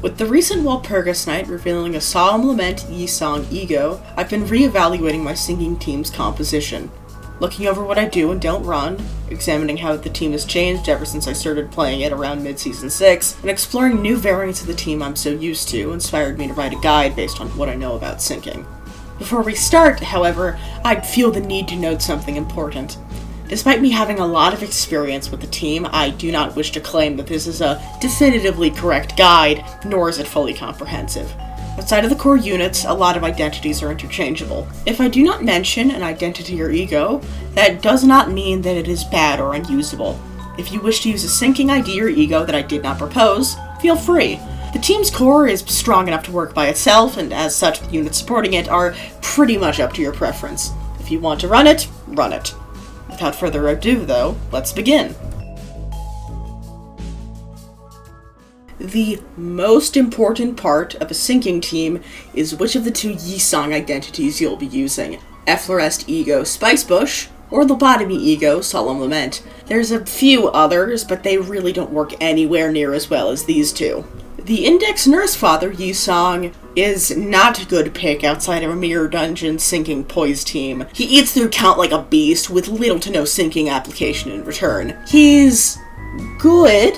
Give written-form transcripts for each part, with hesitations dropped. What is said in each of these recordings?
With the recent Walpurgis night revealing a solemn lament Yi-Song ego, I've been re-evaluating my singing team's composition. Looking over what I do and don't run, examining how the team has changed ever since I started playing it around mid-season 6, and exploring new variants of the team I'm so used to inspired me to write a guide based on what I know about syncing. Before we start, however, I feel the need to note something important. Despite me having a lot of experience with the team, I do not wish to claim that this is a definitively correct guide, nor is it fully comprehensive. Outside of the core units, a lot of identities are interchangeable. If I do not mention an identity or ego, that does not mean that it is bad or unusable. If you wish to use a syncing ID or ego that I did not propose, feel free. The team's core is strong enough to work by itself, and as such, the units supporting it are pretty much up to your preference. If you want to run it, run it. Without further ado, though, let's begin. The most important part of a syncing team is which of the two Yi-Song identities you'll be using. Effloresced Ego Spicebush, or Lobotomy Ego Solemn Lament. There's a few others, but they really don't work anywhere near as well as these two. The Index Nurse Father Yi-Song is not a good pick outside of a Mirror Dungeon syncing poise team. He eats through count like a beast with little to no syncing application in return. He's good,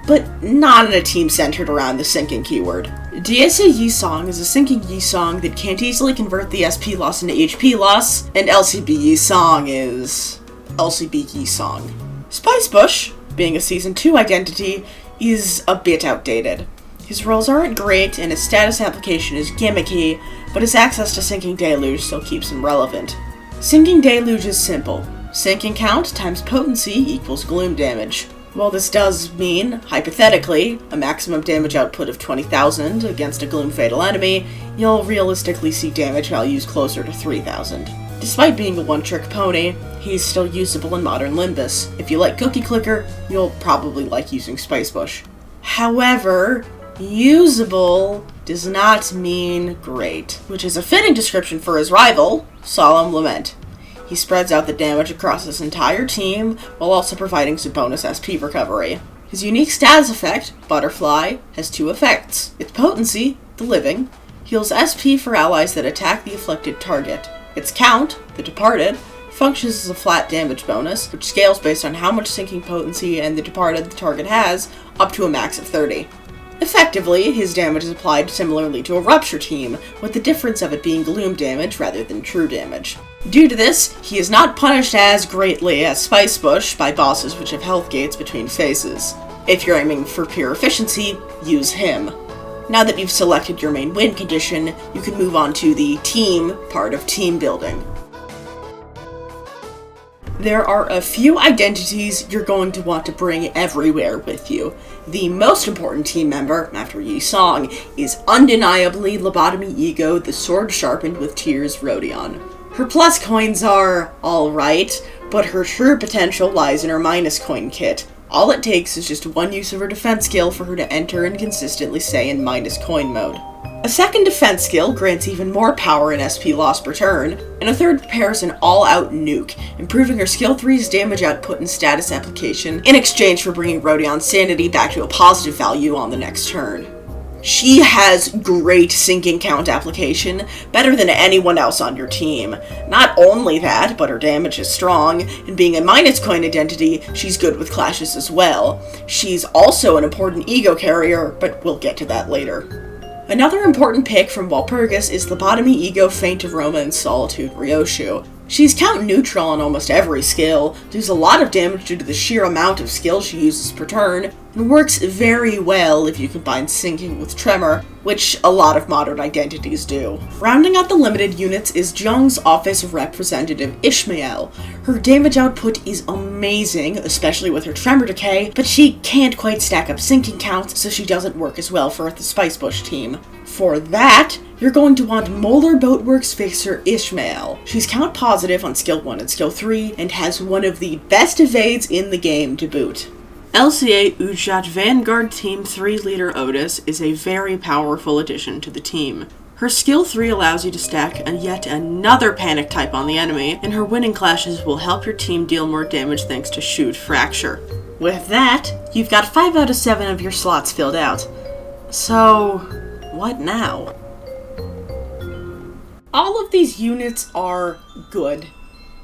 but not in a team centered around the syncing keyword. DSA Yi-Song is a syncing Yi-Song that can't easily convert the SP loss into HP loss, and LCB Yi-Song is LCB Yi-Song. Spicebush, being a Season 2 identity, is a bit outdated. His rolls aren't great, and his status application is gimmicky, but his access to Syncing Deluge still keeps him relevant. Syncing Deluge is simple. Syncing count times potency equals gloom damage. While this does mean, hypothetically, a maximum damage output of 20,000 against a gloom fatal enemy, you'll realistically see damage values closer to 3,000. Despite being a one-trick pony, he's still usable in modern Limbus. If you like Cookie Clicker, you'll probably like using Spicebush. However, usable does not mean great, which is a fitting description for his rival, Solemn Lament. He spreads out the damage across his entire team, while also providing some bonus SP recovery. His unique status effect, Butterfly, has two effects. Its potency, the living, heals SP for allies that attack the afflicted target. Its count, the departed, functions as a flat damage bonus, which scales based on how much syncing potency and the departed the target has, up to a max of 30. Effectively, his damage is applied similarly to a Rupture team, with the difference of it being gloom damage rather than true damage. Due to this, he is not punished as greatly as Spicebush by bosses which have health gates between phases. If you're aiming for pure efficiency, use him. Now that you've selected your main win condition, you can move on to the team part of team building. There are a few identities you're going to want to bring everywhere with you. The most important team member, after Yi-Song, is undeniably Lobotomy Ego, the Sword Sharpened with Tears Rodion. Her plus coins are alright, but her true potential lies in her minus coin kit. All it takes is just one use of her defense skill for her to enter and consistently stay in minus coin mode. A second defense skill grants even more power in SP loss per turn, and a third prepares an all-out nuke, improving her skill 3's damage output and status application in exchange for bringing Rodion's sanity back to a positive value on the next turn. She has great syncing count application, better than anyone else on your team. Not only that, but her damage is strong, and being a minus coin identity, she's good with clashes as well. She's also an important ego carrier, but we'll get to that later. Another important pick from Walpurgis is Lobotomy Ego Faint Aroma and Solitude Ryoshu. She's count neutral on almost every skill, does a lot of damage due to the sheer amount of skill she uses per turn, and works very well if you combine syncing with Tremor, which a lot of modern identities do. Rounding out the limited units is Jung's office representative Ishmael. Her damage output is amazing, especially with her Tremor Decay, but she can't quite stack up syncing counts, so she doesn't work as well for the Spicebush team. For that, you're going to want Molar Boatworks Fixer Ishmael. She's count positive on skill 1 and skill 3, and has one of the best evades in the game to boot. LCA Ujat Vanguard Team 3 Leader Otis is a very powerful addition to the team. Her skill 3 allows you to stack yet another panic type on the enemy, and her winning clashes will help your team deal more damage thanks to Shoot Fracture. With that, you've got 5 out of 7 of your slots filled out. So, what now? All of these units are good.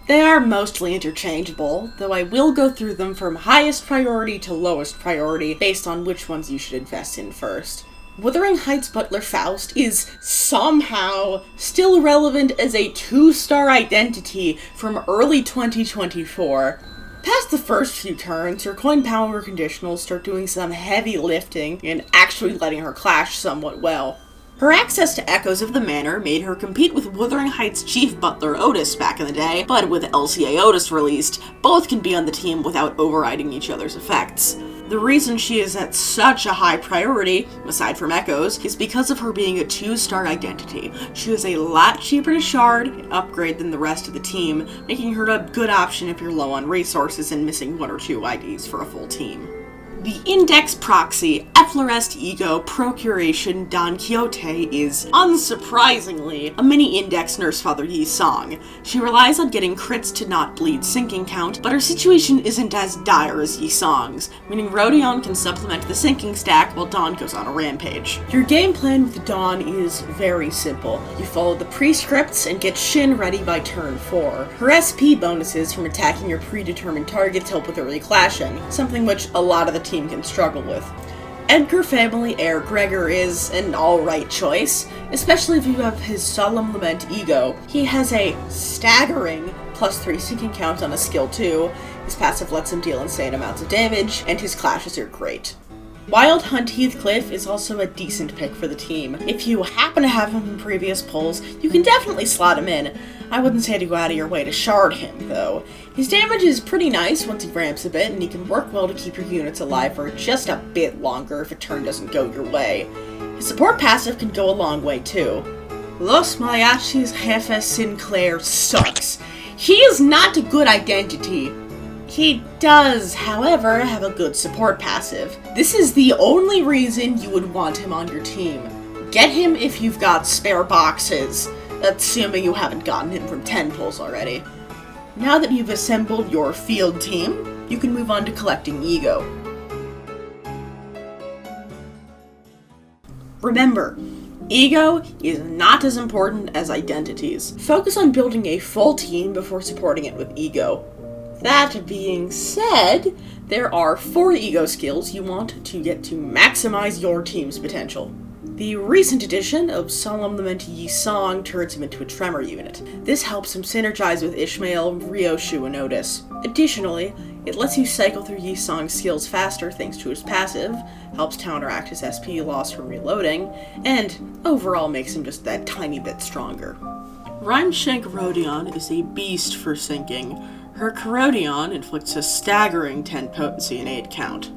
They are mostly interchangeable, though I will go through them from highest priority to lowest priority based on which ones you should invest in first. Wuthering Heights Butler Faust is somehow still relevant as a 2-star identity from early 2024. Past the first few turns, her coin power conditionals start doing some heavy lifting and actually letting her clash somewhat well. Her access to Echoes of the Manor made her compete with Wuthering Heights Chief Butler Otis back in the day, but with LCA Otis released, both can be on the team without overriding each other's effects. The reason she is at such a high priority, aside from Echoes, is because of her being a 2-star identity. She is a lot cheaper to shard and upgrade than the rest of the team, making her a good option if you're low on resources and missing 1 or 2 IDs for a full team. The Index Proxy Efflorest Ego Procuration Don Quixote is, unsurprisingly, a mini-index Nurse Father Yi song. She relies on getting crits to not bleed sinking count, but her situation isn't as dire as Yi song's, meaning Rodion can supplement the sinking stack while Dawn goes on a rampage. Your game plan with Dawn is very simple. You follow the prescripts and get Shin ready by turn 4. Her SP bonuses from attacking your predetermined targets help with early clashing, something which a lot of the team can struggle with. Edgar Family Heir Gregor is an alright choice, especially if you have his Solemn Lament Ego. He has a staggering +3 sinking count on a skill 2, his passive lets him deal insane amounts of damage, and his clashes are great. Wild Hunt Heathcliff is also a decent pick for the team. If you happen to have him in previous polls, you can definitely slot him in. I wouldn't say to go out of your way to shard him, though. His damage is pretty nice once he ramps a bit, and he can work well to keep your units alive for just a bit longer if a turn doesn't go your way. His support passive can go a long way, too. Los Mariachis Jefe Sinclair sucks. He is not a good identity. He does, however, have a good support passive. This is the only reason you would want him on your team. Get him if you've got spare boxes, assuming you haven't gotten him from 10 pulls already. Now that you've assembled your field team, you can move on to collecting Ego. Remember, Ego is not as important as identities. Focus on building a full team before supporting it with Ego. That being said, there are 4 Ego skills you want to get to maximize your team's potential. The recent addition of Solemn Lament Yi Song turns him into a Tremor unit. This helps him synergize with Ishmael, Ryoshu, and Otis. Additionally, it lets you cycle through Yi Song's skills faster thanks to his passive, helps counteract his SP loss from reloading, and overall makes him just that tiny bit stronger. Rhymeshank Rodion is a beast for sinking. Her Corrodion inflicts a staggering 10 potency and 8 count.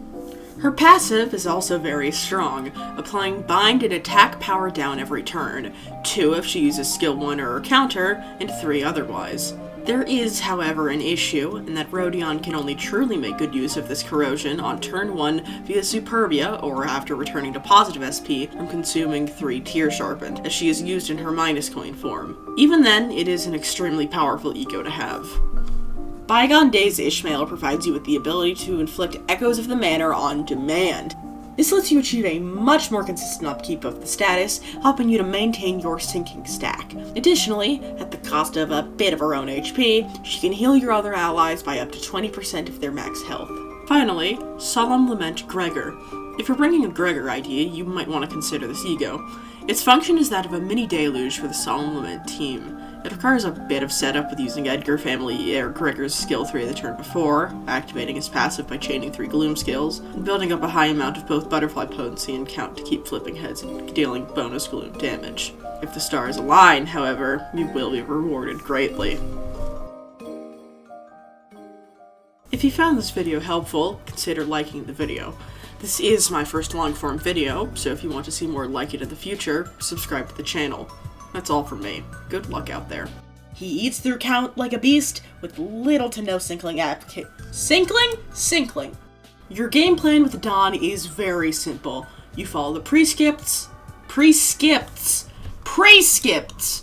Her passive is also very strong, applying bind and attack power down every turn, 2 if she uses skill 1 or her counter, and 3 otherwise. There is, however, an issue, in that Rodion can only truly make good use of this corrosion on turn 1 via Superbia, or after returning to positive SP from consuming 3 Tear Sharpened, as she is used in her minus coin form. Even then, it is an extremely powerful Ego to have. Bygone Days Ishmael provides you with the ability to inflict Echoes of the Manor on demand. This lets you achieve a much more consistent upkeep of the status, helping you to maintain your sinking stack. Additionally, at the cost of a bit of her own HP, she can heal your other allies by up to 20% of their max health. Finally, Solemn Lament Gregor. If you're bringing a Gregor idea, you might want to consider this Ego. Its function is that of a mini deluge for the Solemn Lament team. It requires a bit of setup with using Edgar Family Heir Gregor's skill 3 the turn before, activating his passive by chaining 3 Gloom skills, and building up a high amount of both Butterfly potency and count to keep flipping heads and dealing bonus Gloom damage. If the stars align, however, you will be rewarded greatly. If you found this video helpful, consider liking the video. This is my first long-form video, so if you want to see more like it in the future, subscribe to the channel. That's all from me. Good luck out there. He eats through count like a beast, with little to no Sinkling Sinkling! Your game plan with Dawn is very simple. You follow the pre-skips,